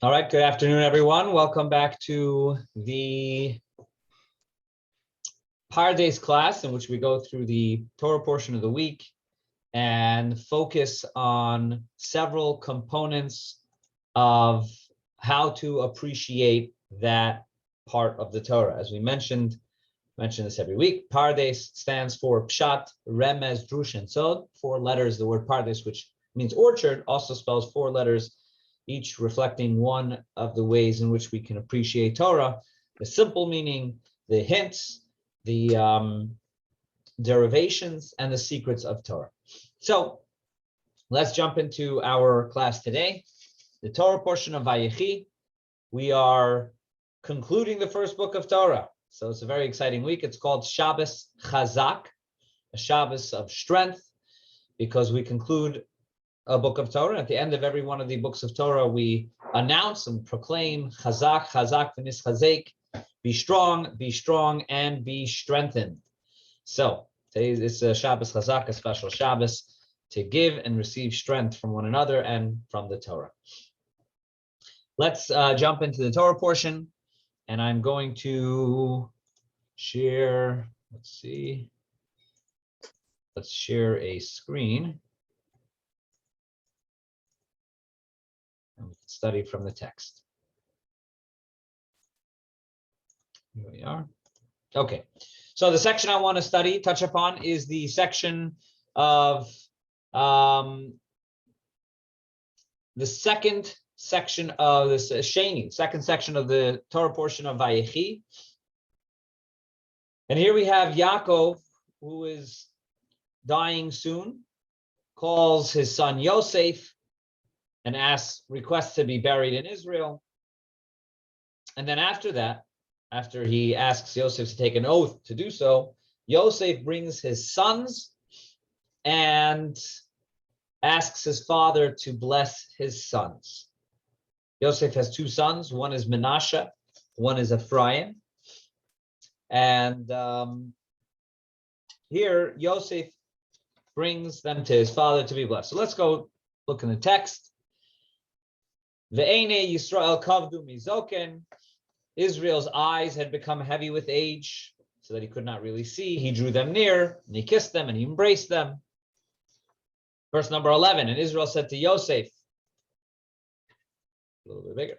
All right, good afternoon, everyone. Welcome back to the PARDES class, in which we go through the Torah portion of the week and focus on several components of how to appreciate that part of the Torah. As we mention this every week. PARDES stands for Peshat, Remez, Derash, and Sod. 4 letters. The word PARDES, which means orchard, also spells 4 letters, each reflecting one of the ways in which we can appreciate Torah: the simple meaning, the hints, the derivations, and the secrets of Torah. So let's jump into our class today. The Torah portion of Vayechi. We are concluding the first book of Torah. So it's a very exciting week. It's called Shabbos Chazak, a Shabbos of Strength, because we conclude a book of Torah. At the end of every one of the books of Torah, we announce and proclaim Chazak, Chazak v'nis chazek, be strong, and be strengthened. So today is a Shabbos Chazak, a special Shabbos to give and receive strength from one another and from the Torah. Let's jump into the Torah portion, and I'm going to share, let's share a screen. And we can study from the text. Here we are. Okay, so the section I want to touch upon, is the section of the second section of this Sheni, second section of the Torah portion of Vayechi. And here we have Yaakov, who is dying soon, calls his son Yosef and requests to be buried in Israel. And then after that, after he asks Yosef to take an oath to do so, Yosef brings his sons and asks his father to bless his sons. Yosef has 2 sons. One is Menashe, one is Ephraim. And here Yosef brings them to his father to be blessed. So let's go look in the text. Ve'ene Yisrael kavdu mizoken. Israel's eyes had become heavy with age, so that he could not really see. He drew them near, and he kissed them, and he embraced them. Verse number 11, and Israel said to Yosef, a little bit bigger.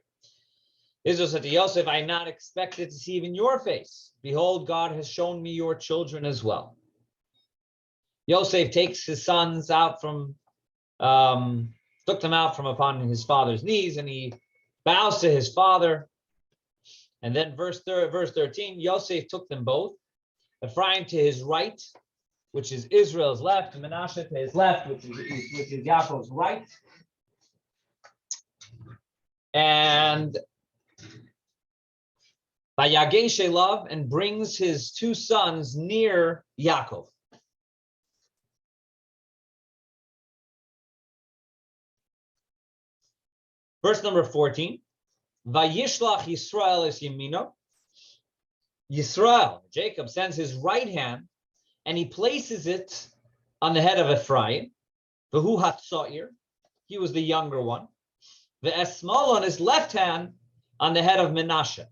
Israel said to Yosef, I not expected to see even your face. Behold, God has shown me your children as well. Yosef takes his sons out took them out from upon his father's knees, and he bows to his father. And then verse 13, Yosef took them both, Ephraim to his right, which is Israel's left, and Menashe to his left, which is Yaakov's right. And Vayagei Shelav, and brings his 2 sons near Yaakov. Verse number 14, Vayishlach Yisrael es yemino. Yisrael, Jacob, sends his right hand, and he places it on the head of Ephraim. V'hu hatzoir, he was the younger one. Ve'esmal, on his left hand, on the head of Menashe.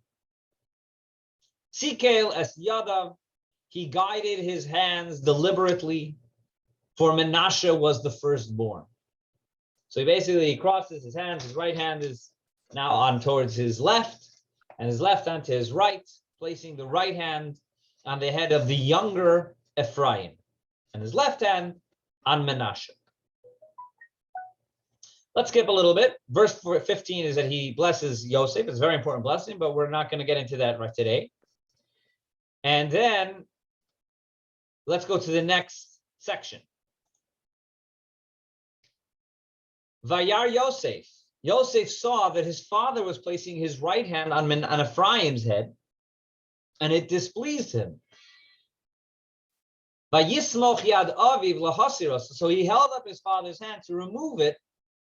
Sikel es yadav, he guided his hands deliberately, for Menashe was the firstborn. So he crosses his hands. His right hand is now on towards his left, and his left hand to his right, placing the right hand on the head of the younger Ephraim, and his left hand on Menashe. Let's skip a little bit. Verse 15 is that he blesses Yosef. It's a very important blessing, but we're not going to get into that right today. And then let's go to the next section. Vayar Yosef. Yosef saw that his father was placing his right hand on Ephraim's head, and it displeased him. Vayismoch yad aviv lahasiros. So he held up his father's hand to remove it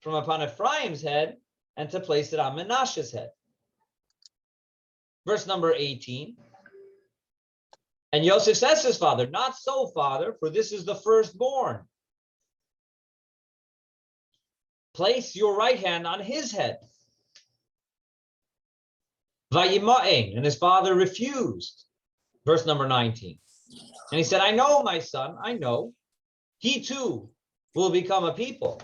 from upon Ephraim's head and to place it on Menashe's head. Verse number 18. And Yosef says to his father, not so, father, for this is the firstborn. Place your right hand on his head. Vayima'en, and his father refused. Verse number 19. And he said, I know, my son, I know. He too will become a people,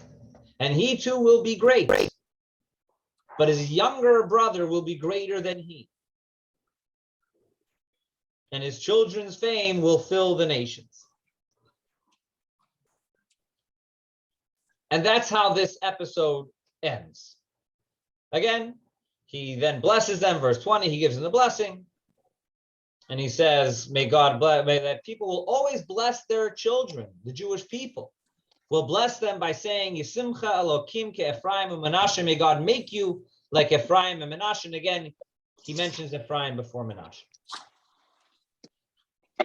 and he too will be great. But his younger brother will be greater than he. And his children's fame will fill the nations. And that's how this episode ends. Again, he then blesses them. Verse 20, he gives them the blessing. And he says, may God bless, may that people will always bless their children, the Jewish people. Will bless them by saying, Yisimcha Elokim ke Ephraim and Menashe. May God make you like Ephraim and Menashe. And again, he mentions Ephraim before Menashe.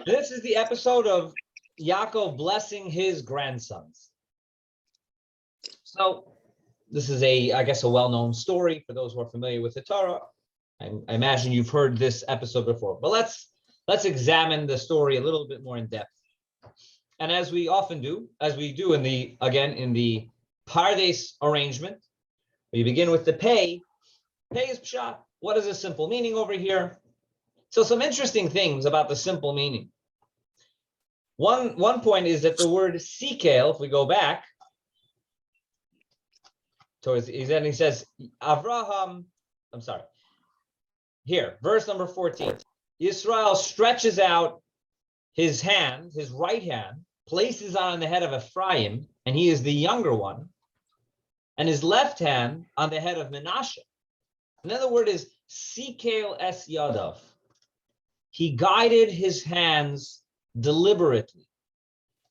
This is the episode of Yaakov blessing his grandsons. So this is I guess, a well-known story for those who are familiar with the Torah. I imagine you've heard this episode before, but let's examine the story a little bit more in depth. And as we often do, as we do in the PARDES arrangement, we begin with the pay. Pay is Peshat. What is a simple meaning over here? So some interesting things about the simple meaning. One point is that the word sikel, if we go back, towards he says, Avraham, I'm sorry. Here, verse number 14. Israel stretches out his hand, his right hand, places on the head of Ephraim, and he is the younger one, and his left hand on the head of Menashe. Another word is sikel es yadav. He guided his hands deliberately.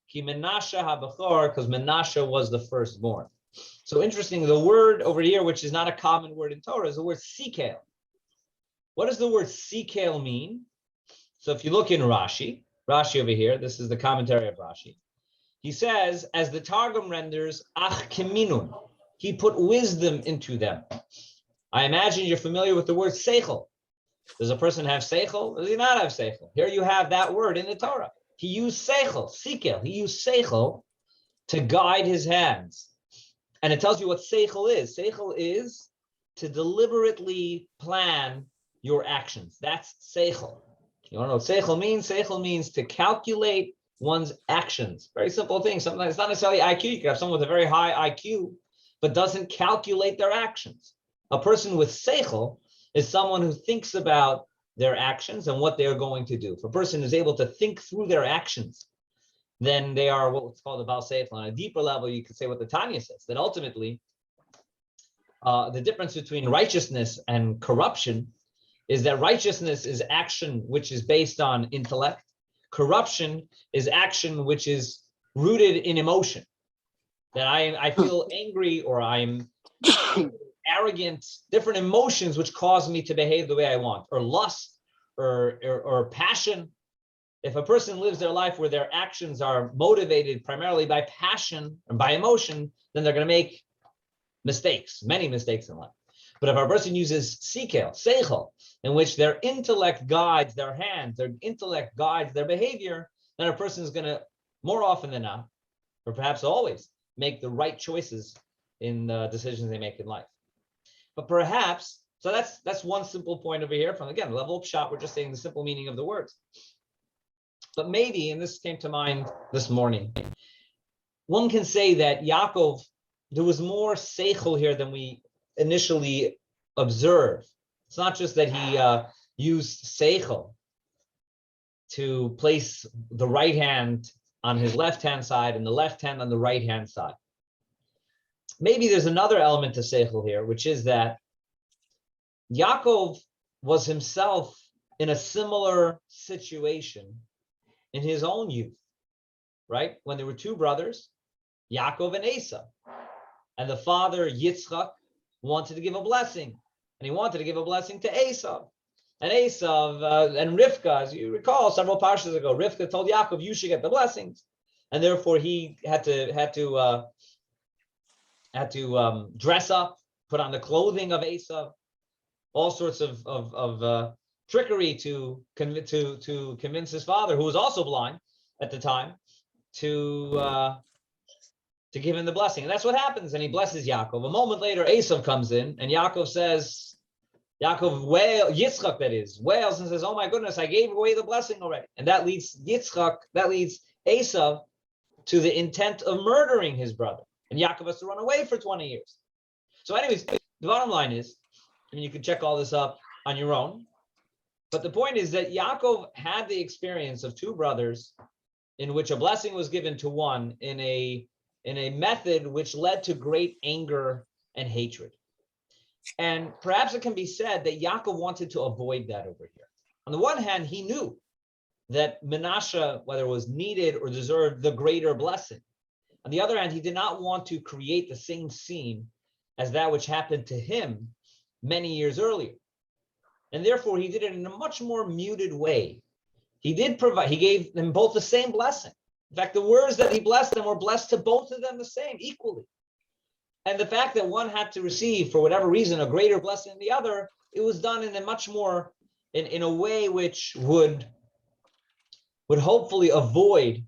Ki Menashe habachor, because Menashe was the firstborn. So interesting, the word over here, which is not a common word in Torah, is the word sikel. What does the word sikel mean? So if you look in Rashi over here, this is the commentary of Rashi. He says, as the Targum renders, ach keminun, he put wisdom into them. I imagine you're familiar with the word seichel. Does a person have seichel? Does he not have seichel? Here you have that word in the Torah. He used seichel, sikel. He used seichel to guide his hands. And it tells you what seichel is. Seichel is to deliberately plan your actions. That's seichel. You want to know what seichel means? Seichel means to calculate one's actions. Very simple thing. Sometimes it's not necessarily IQ. You can have someone with a very high IQ, but doesn't calculate their actions. A person with seichel is someone who thinks about their actions and what they're going to do. If a person is able to think through their actions, then they are what's called a Baal Seichel. On a deeper level, you could say what the Tanya says, that ultimately the difference between righteousness and corruption is that righteousness is action which is based on intellect. Corruption is action which is rooted in emotion. That I feel angry or I'm arrogant, different emotions which cause me to behave the way I want, or lust or passion. If a person lives their life where their actions are motivated primarily by passion and by emotion, then they're going to make mistakes, many mistakes in life. But if a person uses sikel, seichel, in which their intellect guides their hands, their intellect guides their behavior, then a person is going to, more often than not, or perhaps always, make the right choices in the decisions they make in life. But perhaps, so that's one simple point over here. From, again, level of Peshat, we're just saying the simple meaning of the words. But maybe, and this came to mind this morning, one can say that Yaakov, there was more seichel here than we initially observe. It's not just that he used seichel to place the right hand on his left-hand side and the left hand on the right-hand side. Maybe there's another element to seichel here, which is that Yaakov was himself in a similar situation in his own youth, right? When there were two brothers, Yaakov and Esau, and the father Yitzchak wanted to give a blessing, and he wanted to give a blessing to Esau. And Esau and Rivka, as you recall, several parshas ago, Rivka told Yaakov, "You should get the blessings," and therefore he had to dress up, put on the clothing of Esau, all sorts of trickery to convince his father, who was also blind at the time, to give him the blessing. And that's what happens. And he blesses Yaakov. A moment later, Esau comes in, and Yaakov says, Yaakov Yitzchak, that is, wails and says, "Oh my goodness, I gave away the blessing already," and that leads Esav to the intent of murdering his brother, and Yaakov has to run away for 20 years. So, anyways, the bottom line is, and you can check all this up on your own, but the point is that Yaakov had the experience of two brothers in which a blessing was given to one in a method which led to great anger and hatred. And perhaps it can be said that Yaakov wanted to avoid that over here. On the one hand, he knew that Menashe, whether it was needed or deserved the greater blessing. On the other hand, he did not want to create the same scene as that which happened to him many years earlier. And therefore, he did it in a much more muted way. He gave them both the same blessing. In fact, the words that he blessed them were blessed to both of them the same, equally. And the fact that one had to receive, for whatever reason, a greater blessing than the other, it was done in a much more, in a way which would hopefully avoid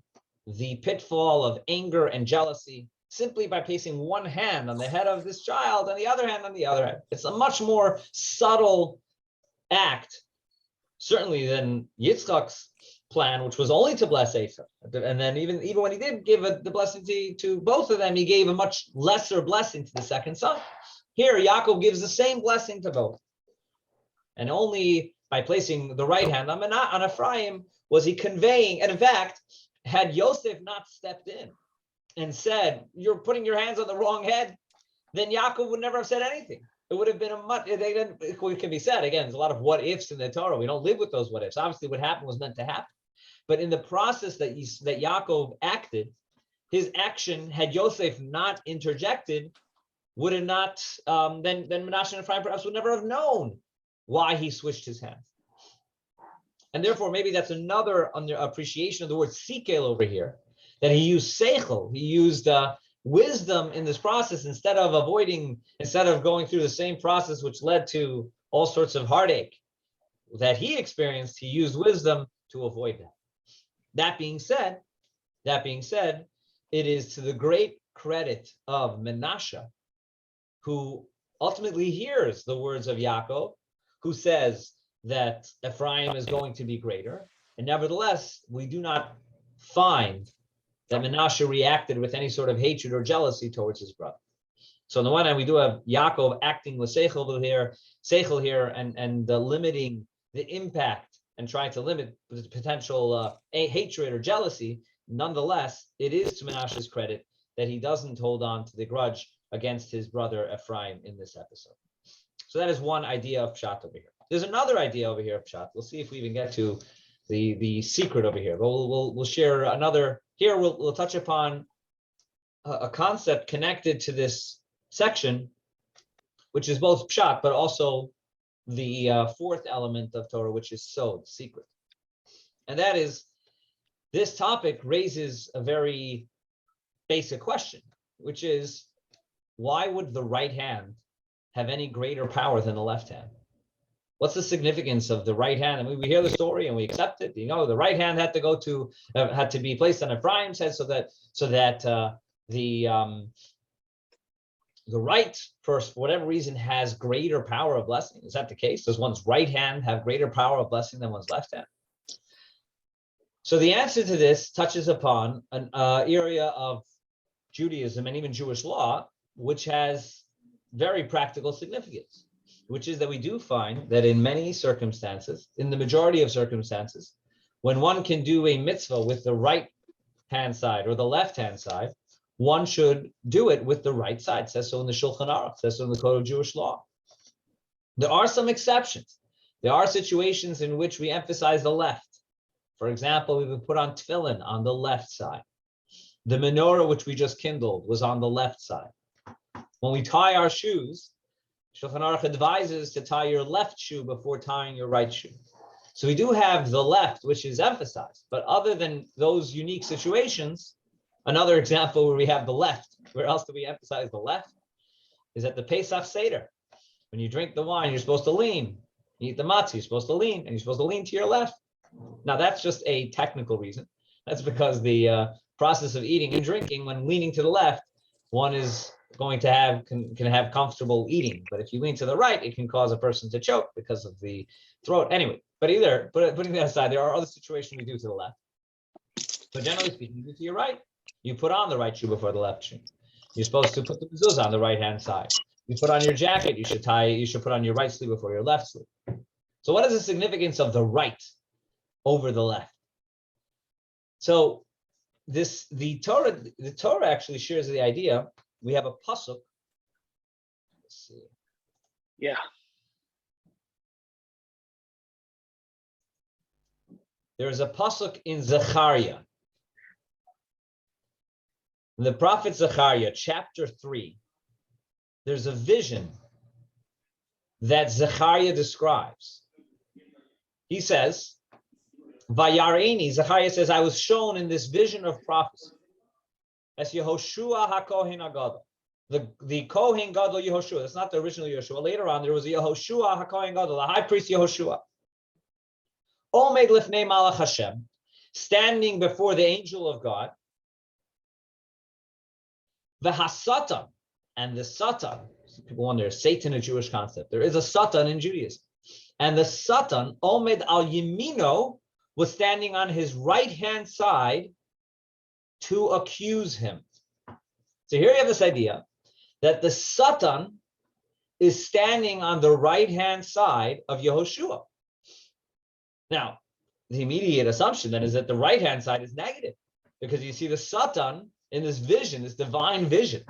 the pitfall of anger and jealousy simply by placing one hand on the head of this child and the other hand on the other head. It's a much more subtle act, certainly, than Yitzchak's plan, which was only to bless Esav. And then even when he did give the blessing to both of them, he gave a much lesser blessing to the second son. Here, Yaakov gives the same blessing to both. And only by placing the right hand on Ephraim was he conveying, and in fact, had Yosef not stepped in and said, "You're putting your hands on the wrong head," then Yaakov would never have said anything. It would have been it can be said, again, there's a lot of what ifs in the Torah. We don't live with those what ifs. Obviously, what happened was meant to happen. But in the process that Yaakov acted, his action, had Yosef not interjected, would have not, then Menashe and Ephraim perhaps would never have known why he switched his hands. And therefore, maybe that's another appreciation of the word sikel over here, that he used seichel, he used wisdom in this process instead of going through the same process which led to all sorts of heartache that he experienced. He used wisdom to avoid that. That being said, it is to the great credit of Menashe, who ultimately hears the words of Yaakov, who says that Ephraim is going to be greater. And nevertheless, we do not find that Menashe reacted with any sort of hatred or jealousy towards his brother. So on the one hand, we do have Yaakov acting with seichel here, and limiting the impact and trying to limit the potential hatred or jealousy. Nonetheless, it is to Menashe's credit that he doesn't hold on to the grudge against his brother Ephraim in this episode. So that is one idea of Peshat over here. There's another idea over here of Peshat. We'll see if we even get to the secret over here. But we'll share another. Here we'll touch upon a concept connected to this section, which is both Peshat, but also the fourth element of Torah, which is Sod, secret. And that is, this topic raises a very basic question, which is, why would the right hand have any greater power than the left hand? What's the significance of the right hand? I mean, we hear the story and we accept it. You know, the right hand had to be placed on Ephraim's head so that the right person, for whatever reason, has greater power of blessing. Is that the case? Does one's right hand have greater power of blessing than one's left hand? So the answer to this touches upon an area of Judaism and even Jewish law, which has very practical significance, which is that we do find that in many circumstances, in the majority of circumstances, when one can do a mitzvah with the right hand side or the left hand side, one should do it with the right side. It says so in the Shulchan Aruch, it says so in the Code of Jewish Law. There are some exceptions. There are situations in which we emphasize the left. For example, we would put on tefillin on the left side. The menorah, which we just kindled, was on the left side. When we tie our shoes, Shulchan Aruch advises to tie your left shoe before tying your right shoe. So we do have the left, which is emphasized. But other than those unique situations, another example where we have the left, where else do we emphasize the left, is at the Pesach Seder. When you drink the wine, you're supposed to lean. You eat the matzah, you're supposed to lean, and you're supposed to lean to your left. Now, that's just a technical reason. That's because the process of eating and drinking, when leaning to the left, one is going to have can have comfortable eating. But if you lean to the right, it can cause a person to choke because of the throat. Anyway, but putting that aside, there are other situations we do to the left. But generally speaking, you do to your right. You put on the right shoe before the left shoe. You're supposed to put the mezuzah on the right hand side. You put on your jacket. You should put on your right sleeve before your left sleeve. So what is the significance of the right over the left? So the Torah actually shares the idea. We have a pasuk. Let's see. Yeah. There is a pasuk in Zechariah. The prophet Zechariah, chapter 3. There's a vision that Zechariah describes. He says, Vayareni, Zechariah says, I was shown in this vision of prophecy as Yehoshua HaKohen Gadol. The Kohen Gadol Yehoshua. That's not the original Yehoshua. Later on, there was a Yehoshua HaKohen Gadol, the high priest Yehoshua. Omed Lifnei Malach Hashem, standing before the angel of God. The Hasatan, and the Satan. People wonder, is Satan a Jewish concept? There is a Satan in Judaism. And the Satan, Omed al Yemino, was standing on his right-hand side to accuse him. So here you have this idea that the Satan is standing on the right-hand side of Yehoshua. Now, the immediate assumption then is that the right-hand side is negative, because you see the Satan in this vision, this divine vision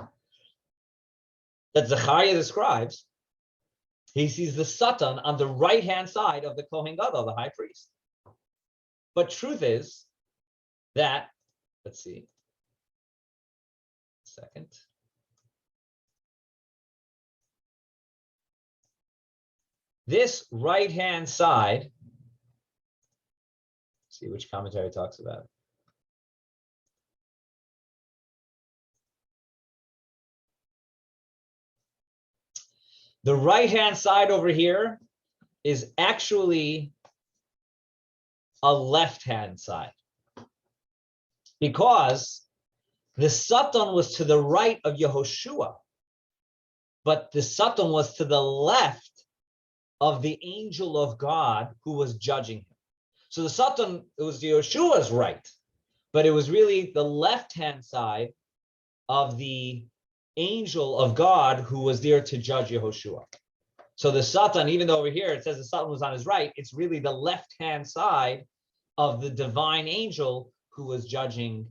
that Zechariah describes. He sees the Satan on the right-hand side of the Kohen Gadol, the high priest. But truth is that, let's see, a second. This right-hand side, see which commentary talks about it. The right-hand side over here is actually a left-hand side, because the Satan was to the right of Yehoshua, but the Satan was to the left of the angel of God who was judging him. So the Satan, it was Yeshua's right, but it was really the left-hand side of the angel of God who was there to judge Yehoshua. So the Satan, even though over here it says the Satan was on his right, it's really the left-hand side of the divine angel who was judging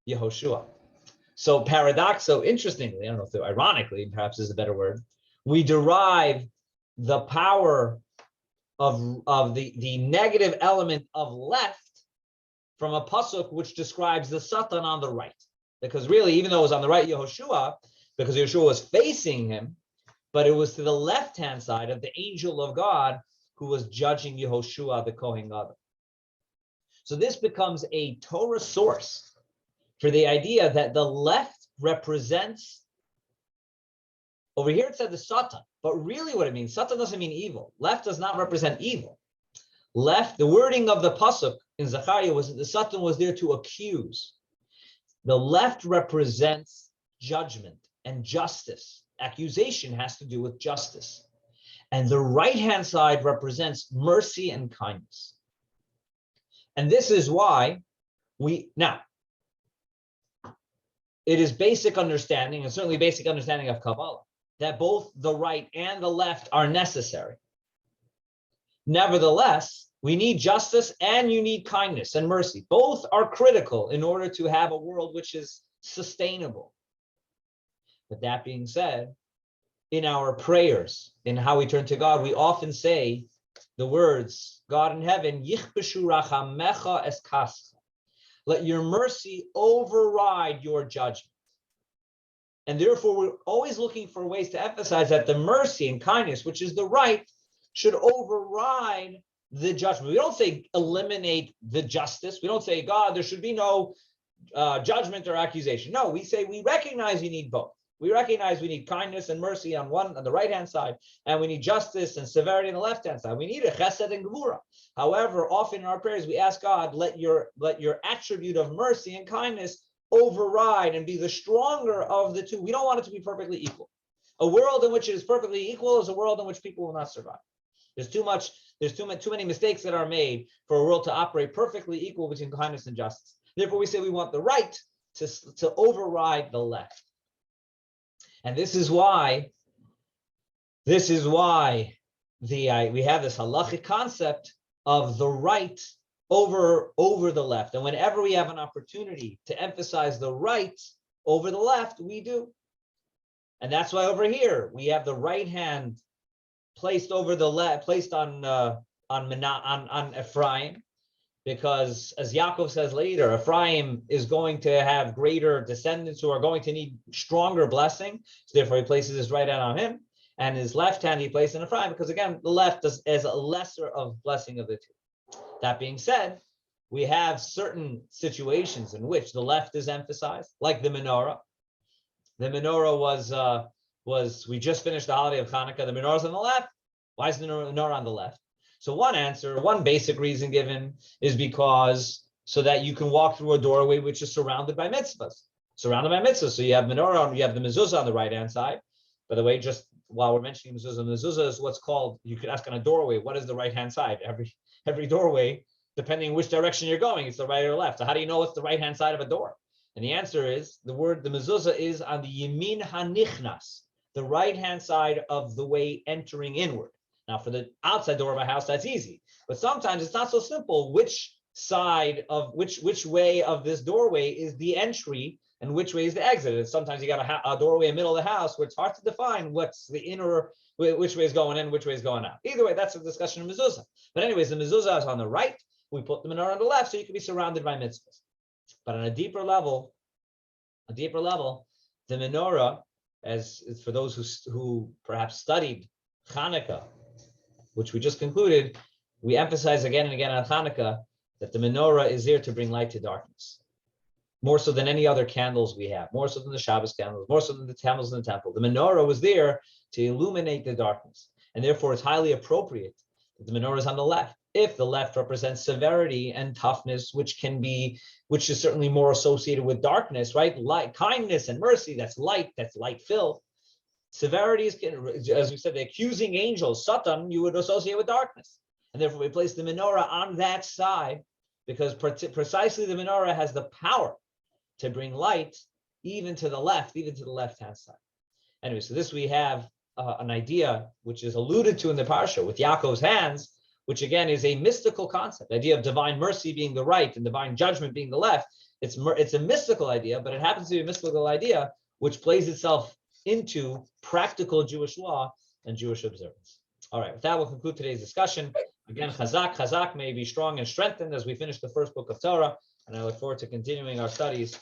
Yehoshua. So interestingly, I don't know if ironically, perhaps is a better word, we derive the power of the negative element of left from a pasuk which describes the Satan on the right. Because really, even though it was on the right Yehoshua, because Yehoshua was facing him, but it was to the left-hand side of the angel of God who was judging Yehoshua, the Kohen Gadol. So this becomes a Torah source for the idea that the left represents, over here it said the Satan, but really what it means, Satan doesn't mean evil. Left does not represent evil. Left, the wording of the pasuk in Zechariah was that the Satan was there to accuse. The left represents judgment and justice. Accusation has to do with justice. And the right-hand side represents mercy and kindness. And this is why it is basic understanding, and certainly basic understanding of Kabbalah, that both the right and the left are necessary. Nevertheless, we need justice and you need kindness and mercy. Both are critical in order to have a world which is sustainable. But that being said, in our prayers, in how we turn to God, we often say the words, God in heaven, Yichbeshu rachamecha eskascha. Let your mercy override your judgment. And therefore, we're always looking for ways to emphasize that the mercy and kindness, which is the right, should override the judgment. We don't say eliminate the justice. We don't say, God, there should be no judgment or accusation. No, we say we recognize you need both. We recognize we need kindness and mercy on the right-hand side, and we need justice and severity on the left-hand side. We need a chesed and gevura. However, often in our prayers, we ask God, let your attribute of mercy and kindness override and be the stronger of the two. We don't want it to be perfectly equal. A world in which it is perfectly equal is a world in which people will not survive. There's too many mistakes that are made for a world to operate perfectly equal between kindness and justice. Therefore, we say we want the right to override the left. And this is why we have this halachic concept of the right over the left. And whenever we have an opportunity to emphasize the right over the left, we do. And that's why over here we have the right hand placed over the left, placed on Ephraim, because as Yaakov says later, Ephraim is going to have greater descendants who are going to need stronger blessing. So therefore, he places his right hand on him, and his left hand he placed in Ephraim, because again, the left is a lesser of blessing of the two. That being said, we have certain situations in which the left is emphasized, like the menorah. The menorah was we just finished the holiday of Hanukkah. The menorah is on the left. Why is the menorah on the left? So one basic reason given is because so that you can walk through a doorway which is surrounded by mitzvahs. So you have menorah, you have the mezuzah on the right hand side. By the way, just while we're mentioning mezuzah is what's called, you could ask on a doorway, what is the right hand side? Every doorway, depending which direction you're going, it's the right or left. So how do you know what's the right hand side of a door? And the answer is the mezuzah is on the yamin hanichnas, the right hand side of the way entering inward. Now, for the outside door of a house, that's easy. But sometimes it's not so simple. Which way of this doorway is the entry and which way is the exit? And sometimes you got a doorway in the middle of the house where it's hard to define what's the inner, which way is going in, which way is going out. Either way, that's a discussion of mezuzah. But anyways, the mezuzah is on the right. We put the menorah on the left, so you can be surrounded by mitzvahs. But on a deeper level, the menorah, as for those who perhaps studied Hanukkah, which we just concluded, we emphasize again and again on Hanukkah that the menorah is there to bring light to darkness. More so than any other candles we have, more so than the Shabbos candles, more so than the candles in the temple. The menorah was there to illuminate the darkness. And therefore, it's highly appropriate that the menorah is on the left. If the left represents severity and toughness, which is certainly more associated with darkness, right? Light, kindness and mercy, that's light filled. Severity is, as we said, the accusing angels, Satan, you would associate with darkness. And therefore, we place the menorah on that side because precisely the menorah has the power to bring light even to the left-hand side. Anyway, so this we have an idea which is alluded to in the parsha with Yaakov's hands, which again is a mystical concept, the idea of divine mercy being the right and divine judgment being the left. It's a mystical idea, but it happens to be a mystical idea which plays itself into practical Jewish law and Jewish observance. All right, with that, we'll conclude today's discussion. Again, Chazak may be strong and strengthened as we finish the first book of Torah, and I look forward to continuing our studies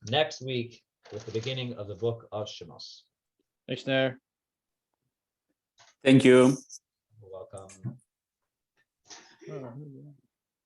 next week with the beginning of the book of Shemos. Rabbi Shneur. Thank you. You're welcome.